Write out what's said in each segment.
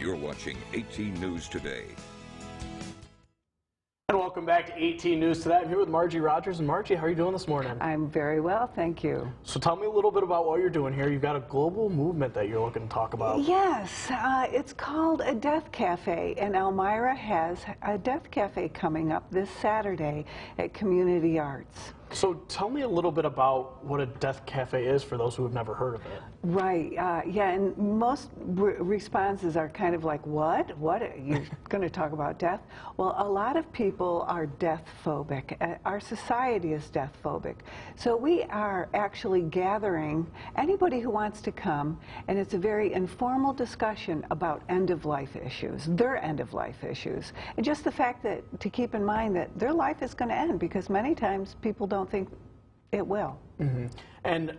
You're watching 18 News Today. And welcome back to 18 News Today. I'm here with Margie Rogers. And Margie, how are you doing this morning? I'm very well, thank you. So tell me a little bit about what you're doing here. You've got a global movement that you're looking to talk about. Yes, it's called a Death Cafe, and Elmira has a Death Cafe coming up this Saturday at Community Arts. So tell me a little bit about what a Death Cafe is for those who have never heard of it. Right, yeah, and most responses are kind of like, what? What, are you going to talk about death? Well, a lot of people are death phobic. Our society is death phobic. So we are actually gathering anybody who wants to come, and it's a very informal discussion about end-of-life issues, their end-of-life issues. And just the fact that, to keep in mind that their life is going to end, because many times people don't think it will. Mm-hmm. And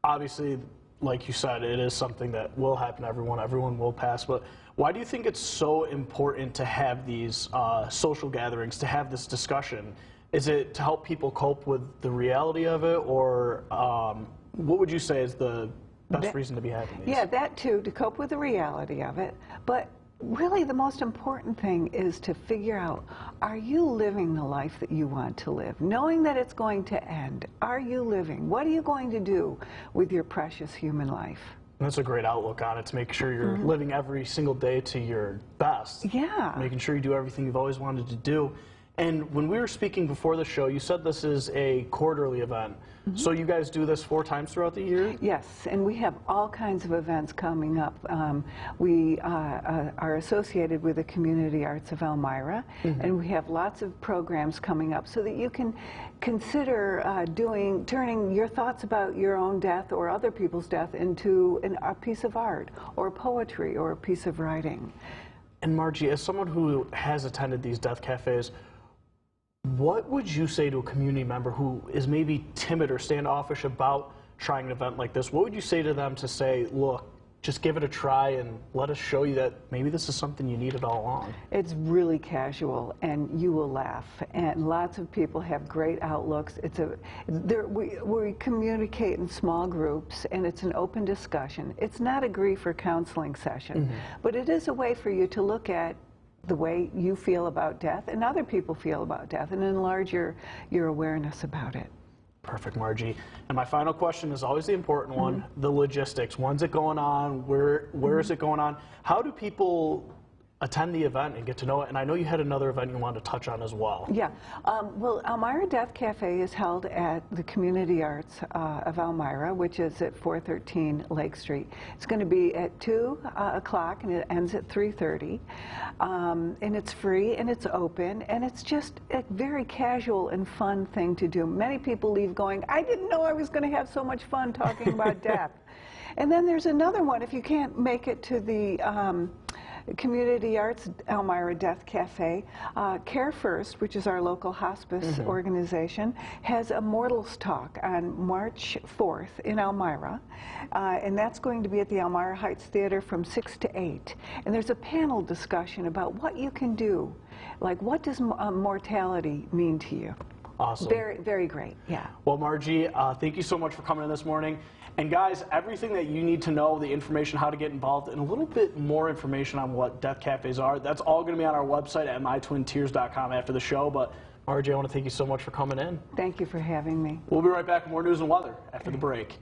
obviously, like you said, it is something that will happen to everyone. Everyone will pass. But why do you think it's so important to have these social gatherings, to have this discussion? Is it to help people cope with the reality of it, or what would you say is the best reason to be having these? Yeah, that too, to cope with the reality of it. But really, the most important thing is to figure out, are you living the life that you want to live? Knowing that it's going to end, are you living? What are you going to do with your precious human life? That's a great outlook on it, to make sure you're living every single day to your best. Yeah. Making sure you do everything you've always wanted to do. And when we were speaking before the show, you said this is a quarterly event. So you guys do this 4 times throughout the year? Yes, and we have all kinds of events coming up. We are associated with the Community Arts of Elmira, and we have lots of programs coming up so that you can consider turning your thoughts about your own death or other people's death into a piece of art or poetry or a piece of writing. And Margie, as someone who has attended these death cafes, what would you say to a community member who is maybe timid or standoffish about trying an event like this? What would you say to them to say, look, just give it a try and let us show you that maybe this is something you needed all along? It's really casual, and you will laugh. And lots of people have great outlooks. We communicate in small groups, and it's an open discussion. It's not a grief or counseling session, but it is a way for you to look at the way you feel about death and other people feel about death, and enlarge your awareness about it. Perfect, Margie. And my final question is always the important one, the logistics. When's it going on? Where is it going on? How do people attend the event and get to know it? And I know you had another event you wanted to touch on as well. Yeah. Well, Elmira Death Cafe is held at the Community Arts of Elmira, which is at 413 Lake Street. It's going to be at 2 o'clock, and it ends at 3:30. And it's free, and it's open, and it's just a very casual and fun thing to do. Many people leave going, I didn't know I was going to have so much fun talking about death. And then there's another one, if you can't make it to the Community Arts Elmira Death Cafe, Care First, which is our local hospice organization, has a Mortals Talk on March 4th in Elmira, and that's going to be at the Elmira Heights Theater from 6 to 8. And there's a panel discussion about what you can do, like what does mortality mean to you? Awesome. Very, very great, yeah. Well, Margie, thank you so much for coming in this morning. And guys, everything that you need to know, the information, how to get involved, and a little bit more information on what death cafes are, that's all going to be on our website at mytwintears.com after the show. But Margie, I want to thank you so much for coming in. Thank you for having me. We'll be right back with more news and weather after the break.